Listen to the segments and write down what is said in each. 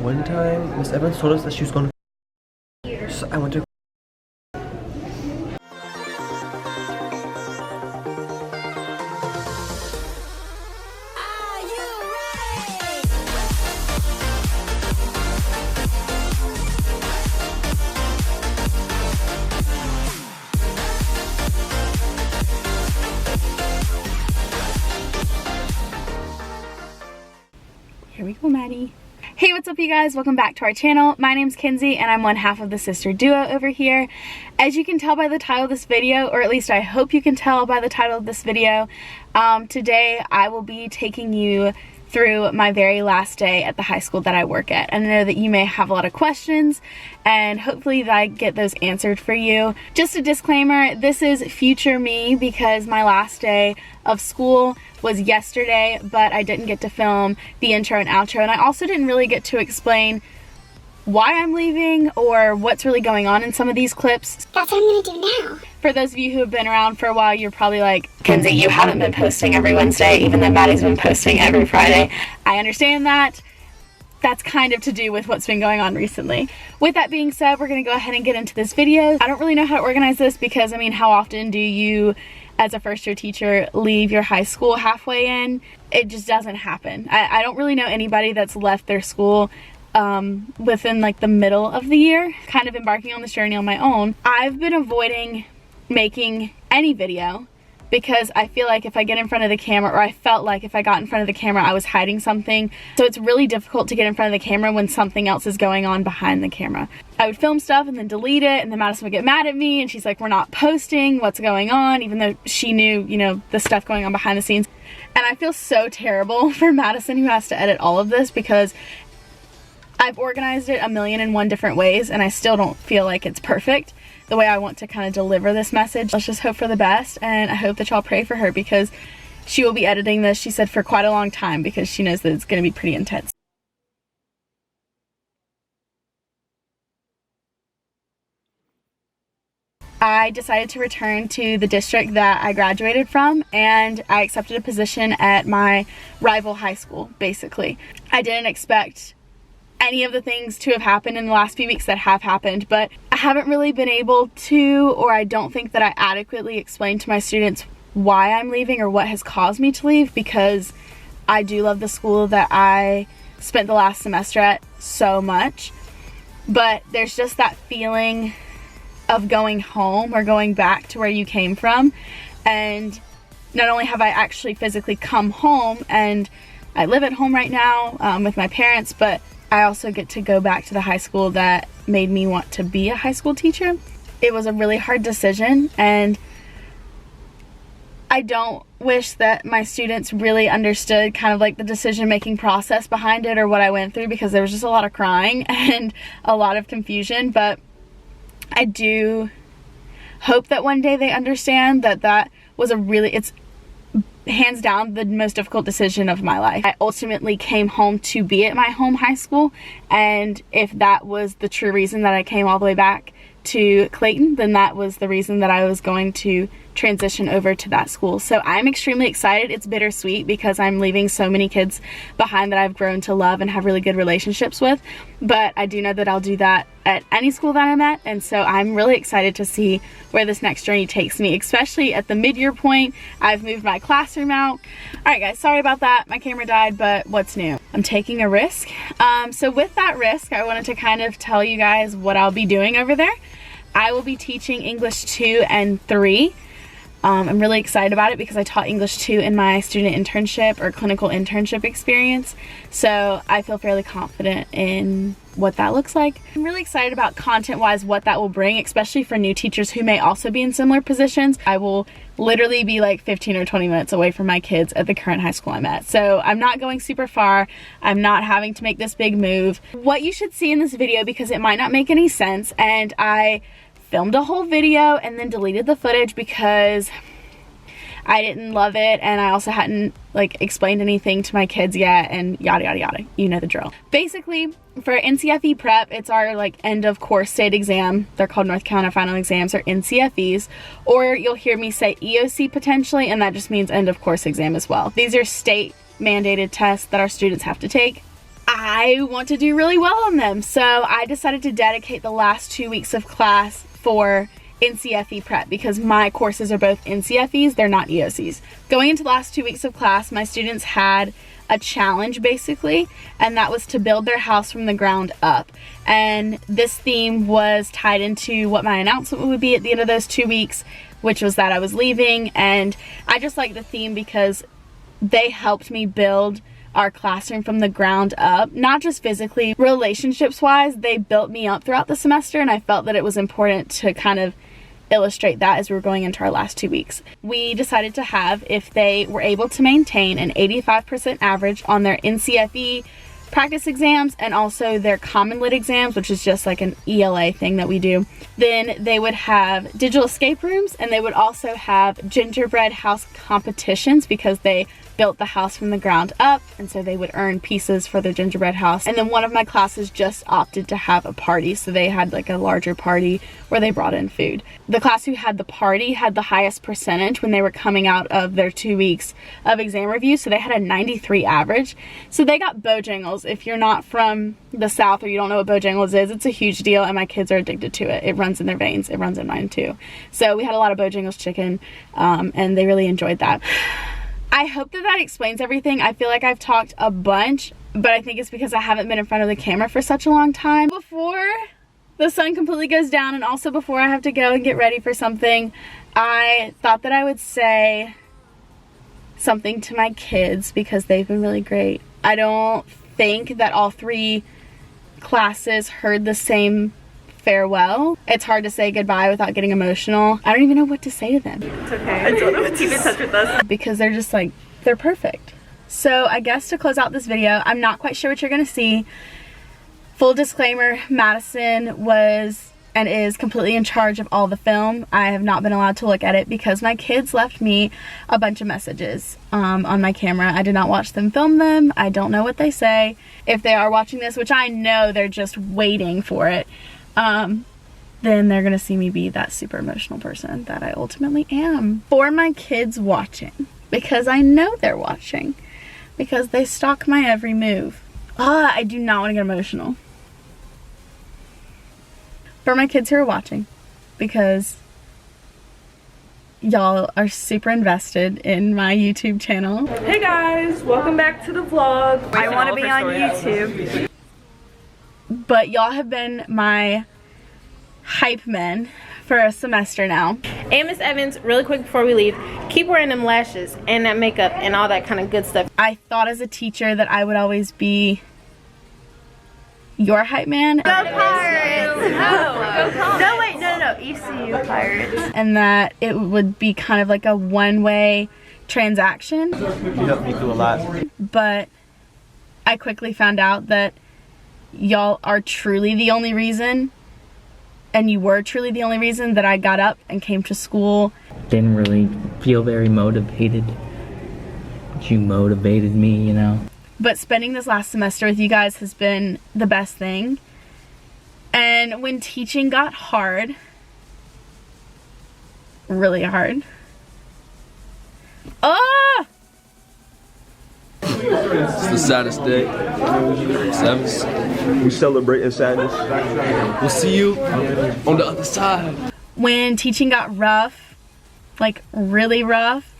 One time, Miss Evans told us that she was going to, so I went to. Here we go, Maddie. Hey, what's up you guys? Welcome back to our channel. My name's Kinsey and I'm one half of the sister duo over here. As you can tell by the title of this video, or at least I hope you can tell by the title of this video, today I will be taking you through my very last day at the high school that I work at. And I know that you may have a lot of questions and hopefully that I get those answered for you. Just a disclaimer, this is future me because my last day of school was yesterday, but I didn't get to film the intro and outro, and I also didn't really get to explain why I'm leaving or what's really going on in some of these clips. That's what I'm gonna do now. For those of you who have been around for a while, you're probably like, Kinsey, you haven't been posting every Wednesday, even though Maddie's been posting every Friday. I understand that. That's kind of to do with what's been going on recently. With that being said, we're gonna go ahead and get into this video. I don't really know how to organize this because, I mean, how often do you, as a first year teacher, leave your high school halfway in? It just doesn't happen. I don't really know anybody that's left their school within like the middle of the year, kind of embarking on this journey on my own. I've been avoiding making any video because I feel like if I get in front of the camera, or I felt like if I got in front of the camera I was hiding something. So it's really difficult to get in front of the camera when something else is going on behind the camera. I would film stuff and then delete it, and then Madison would get mad at me and she's like, we're not posting, what's going on? Even though she knew, you know, the stuff going on behind the scenes. And I feel so terrible for Madison, who has to edit all of this, because I've organized it 1,000,001 different ways and I still don't feel like it's perfect the way I want to kind of deliver this message. Let's just hope for the best, and I hope that y'all pray for her because she will be editing this, she said, for quite a long time because she knows that it's going to be pretty intense. I decided to return to the district that I graduated from, and I accepted a position at my rival high school, basically. I didn't expect any of the things to have happened in the last few weeks that have happened, but I haven't really been able to, or I don't think that I adequately explained to my students why I'm leaving or what has caused me to leave, because I do love the school that I spent the last semester at so much. But there's just that feeling of going home or going back to where you came from, and not only have I actually physically come home and I live at home right now with my parents, but I also get to go back to the high school that made me want to be a high school teacher. It was a really hard decision, and I don't wish that my students really understood kind of like the decision-making process behind it or what I went through, because there was just a lot of crying and a lot of confusion. But I do hope that one day they understand that that was it's hands down the most difficult decision of my life. I ultimately came home to be at my home high school, and if that was the true reason that I came all the way back to Clayton, then that was the reason that I was going to transition over to that school. So I'm extremely excited. It's bittersweet because I'm leaving so many kids behind that I've grown to love and have really good relationships with, but I do know that I'll do that at any school that I'm at, and so I'm really excited to see where this next journey takes me, especially at the mid-year point. I've moved my classroom out. Alright guys, sorry about that, my camera died, but what's new? I'm taking a risk. So with that risk, I wanted to kind of tell you guys what I'll be doing over there. I will be teaching English 2 and 3. I'm really excited about it because I taught English 2 in my student internship or clinical internship experience, so I feel fairly confident in what that looks like. I'm really excited about content-wise what that will bring, especially for new teachers who may also be in similar positions. I will literally be like 15 or 20 minutes away from my kids at the current high school I'm at, so I'm not going super far. I'm not having to make this big move. What you should see in this video, because it might not make any sense, and I filmed a whole video and then deleted the footage because I didn't love it, and I also hadn't like explained anything to my kids yet, and yada yada yada, you know the drill. Basically, for NCFE prep, it's our like end of course state exam. They're called North Carolina Final Exams, or NCFEs, or you'll hear me say EOC potentially, and that just means end of course exam as well. These are state mandated tests that our students have to take. I want to do really well on them. So I decided to dedicate the last 2 weeks of class for NCFE prep because my courses are both NCFEs, they're not EOCs. Going into the last 2 weeks of class, my students had a challenge basically, and that was to build their house from the ground up. And this theme was tied into what my announcement would be at the end of those 2 weeks, which was that I was leaving. And I just like the theme because they helped me build our classroom from the ground up, not just physically, relationships wise. They built me up throughout the semester, and I felt that it was important to kind of illustrate that as we were going into our last 2 weeks. We decided to have, if they were able to maintain an 85% average on their NCFE practice exams and also their common lit exams, which is just like an ELA thing that we do, then they would have digital escape rooms, and they would also have gingerbread house competitions because they built the house from the ground up, and so they would earn pieces for their gingerbread house. And then one of my classes just opted to have a party, so they had like a larger party where they brought in food. The class who had the party had the highest percentage when they were coming out of their 2 weeks of exam review, so they had a 93 average. So they got Bojangles. If you're not from the South or you don't know what Bojangles is, it's a huge deal, and my kids are addicted to it. It runs in their veins. It runs in mine too. So we had a lot of Bojangles chicken, and they really enjoyed that. I hope that that explains everything. I feel like I've talked a bunch, but I think it's because I haven't been in front of the camera for such a long time. Before the sun completely goes down, and also before I have to go and get ready for something, I thought that I would say something to my kids because they've been really great. I don't think that all 3 classes heard the same farewell. It's hard to say goodbye without getting emotional. I don't even know what to say to them. It's okay. I don't know what to keep in touch with us. Because they're just like, they're perfect. So I guess to close out this video, I'm not quite sure what you're gonna see. Full disclaimer, Madison was and is completely in charge of all the film. I have not been allowed to look at it because my kids left me a bunch of messages on my camera. I did not watch them film them. I don't know what they say. If they are watching this, which I know they're just waiting for it, then they're gonna see me be that super emotional person that I ultimately am. For my kids watching, because I know they're watching, because they stalk my every move. I do not want to get emotional. For my kids who are watching, because y'all are super invested in my YouTube channel. Hey guys, welcome back to the vlog. I want to be on YouTube. But y'all have been my hype men for a semester now. And Miss Evans, really quick before we leave, keep wearing them lashes and that makeup and all that kind of good stuff. I thought as a teacher that I would always be your hype man. Go Pirates! No, wait, no, ECU Pirates. And that it would be kind of like a one-way transaction. You helped me through a lot. But I quickly found out that y'all are truly the only reason, and you were truly the only reason that I got up and came to school. Didn't really feel very motivated, but you motivated me, you know. But spending this last semester with you guys has been the best thing. And when teaching got hard, really hard. It's the saddest day. 7th. We celebrating sadness. We'll see you on the other side. When teaching got rough, like really rough,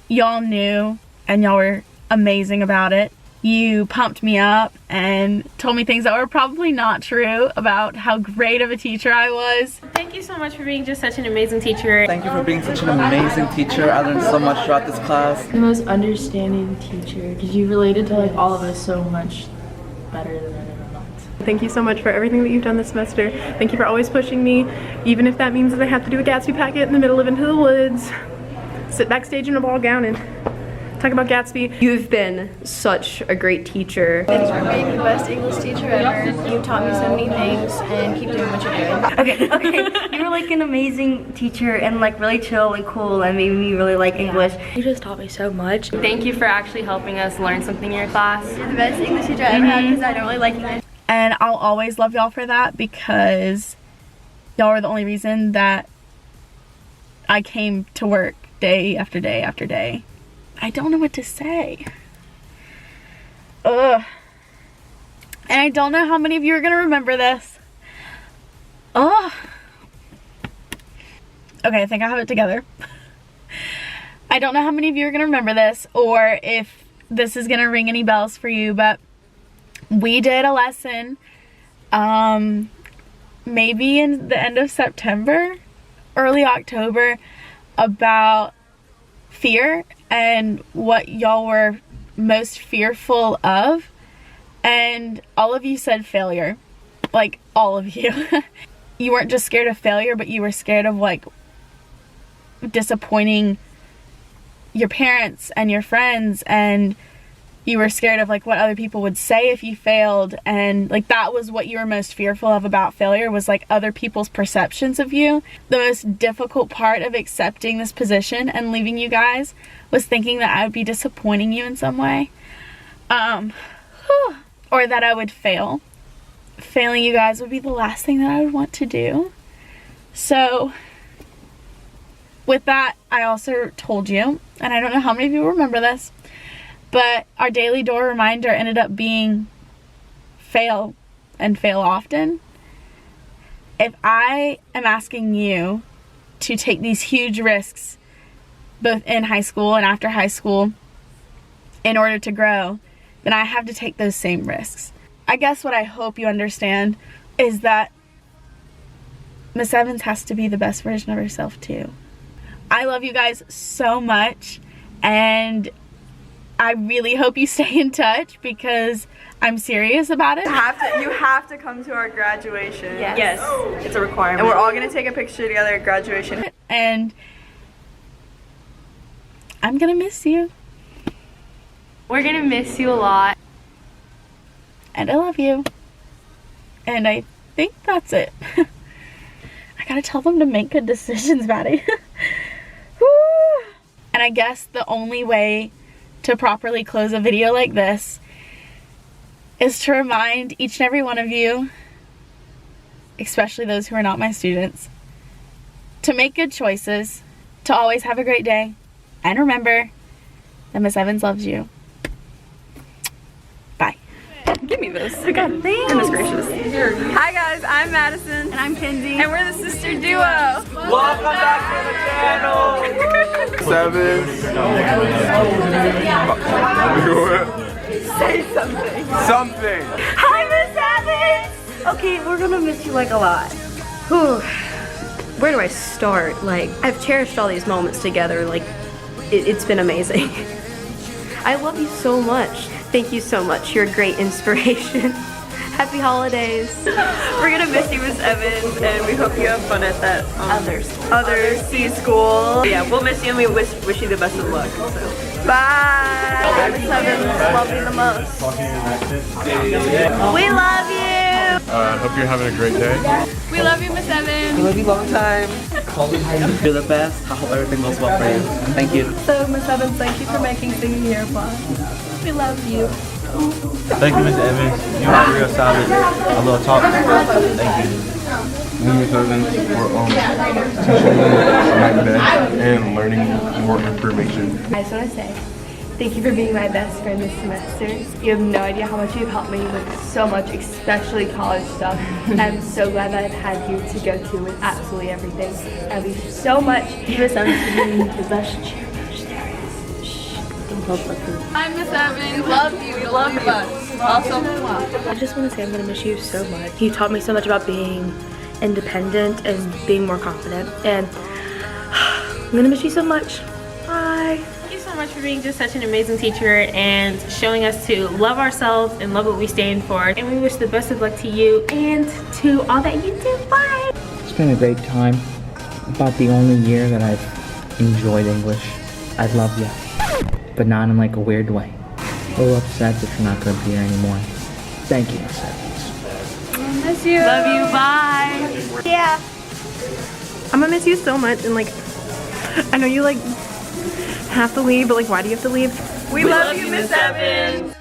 y'all knew and y'all were amazing about it. You pumped me up and told me things that were probably not true about how great of a teacher I was. Thank you so much for being just such an amazing teacher. Thank you for being such an amazing teacher. I learned so much throughout this class. The most understanding teacher, because you related to like all of us so much better than anyone else. Thank you so much for everything that you've done this semester. Thank you for always pushing me, even if that means that I have to do a Gatsby packet in the middle of Into the Woods, sit backstage in a ball gown and talk about Gatsby. You've been such a great teacher. Thanks for being the best English teacher ever. You taught me so many things, and keep doing what you're doing. Okay. You were like an amazing teacher and like really chill and cool and made me really like English. You just taught me so much. Thank you for actually helping us learn something in your class. You're the best English teacher I ever had because I don't really like English. And I'll always love y'all for that because y'all are the only reason that I came to work day after day after day. I don't know what to say. Ugh. And I don't know how many of you are going to remember this. Oh. Okay, I think I have it together. I don't know how many of you are going to remember this or if this is going to ring any bells for you, but we did a lesson maybe in the end of September, early October, about fear and what y'all were most fearful of. And all of you said failure. Like, all of you. You weren't just scared of failure, but you were scared of, like, disappointing your parents and your friends, and you were scared of, like, what other people would say if you failed. And, like, that was what you were most fearful of about failure, was, like, other people's perceptions of you. The most difficult part of accepting this position and leaving you guys was thinking that I would be disappointing you in some way. Or that I would fail. Failing you guys would be the last thing that I would want to do. So, with that, I also told you, and I don't know how many of you remember this, but our daily door reminder ended up being fail and fail often. If I am asking you to take these huge risks, both in high school and after high school, in order to grow, then I have to take those same risks. I guess what I hope you understand is that Miss Evans has to be the best version of herself too. I love you guys so much, and I really hope you stay in touch because I'm serious about it. You have to come to our graduation. Yes. It's a requirement. And we're all gonna take a picture together at graduation. And I'm gonna miss you. We're gonna miss you a lot. And I love you. And I think that's it. I gotta tell them to make good decisions, Maddie. And I guess the only way to properly close a video like this is to remind each and every one of you, especially those who are not my students, to make good choices, to always have a great day, and remember that Miss Evans loves you. Bye. Give me this. Oh God, thanks. Goodness gracious. Hi guys, I'm Madison. And I'm Kinsey. And we're the sister duo. Welcome back to the channel. Sevens. Say something. Something. Hi, Miss Evans! Okay, we're gonna miss you like a lot. Whew. Where do I start? Like, I've cherished all these moments together. Like, it's been amazing. I love you so much. Thank you so much. You're a great inspiration. Happy holidays. We're gonna miss you, Miss Evans, and we hope you have fun at that other C school. Yeah, we'll miss you and we wish you the best of luck. So. Bye. Miss Evans, love you the most. We love you. Hope you're having a great day. We love you, Miss Evans. We love you long time. You're the best. I hope everything goes well for you. Thank you. So, Miss Evans, thank you for making singing your fun. We love you. Thank you, Miss Evans. You are real solid. A little talk. Thank you. Miss Evans for teaching me my best and learning more information. I just want to say thank you for being my best friend this semester. You have no idea how much you've helped me with so much, especially college stuff. I'm so glad that I've had you to go to with absolutely everything. I love you so much. Miss Evans for being the best cheerleader there is. Shh, don't talk about me. I'm Miss Evans. Love you. Love you. Also, I just want to say I'm going to miss you so much. You taught me so much about being independent and being more confident. And I'm going to miss you so much. Bye. Thank you so much for being just such an amazing teacher and showing us to love ourselves and love what we stand for. And we wish the best of luck to you and to all that you do. Bye! It's been a great time. About the only year that I've enjoyed English. I love you. But not in like a weird way. A little upset that you're not going to be here anymore. Thank you, Miss Evans. Miss you. Love you. Bye! Yeah. I'm gonna miss you so much, and like, I know you like have to leave, but like, why do you have to leave? We love you, Miss Evans.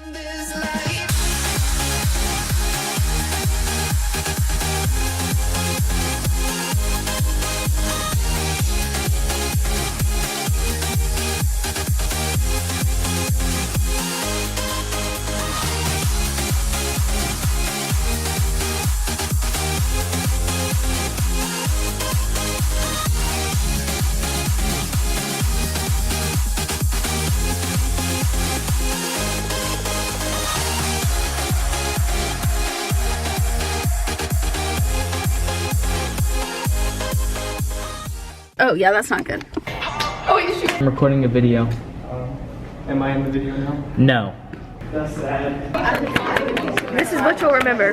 Oh yeah, that's not good. I'm recording a video. Am I in the video now? No. That's sad. This is what you'll remember.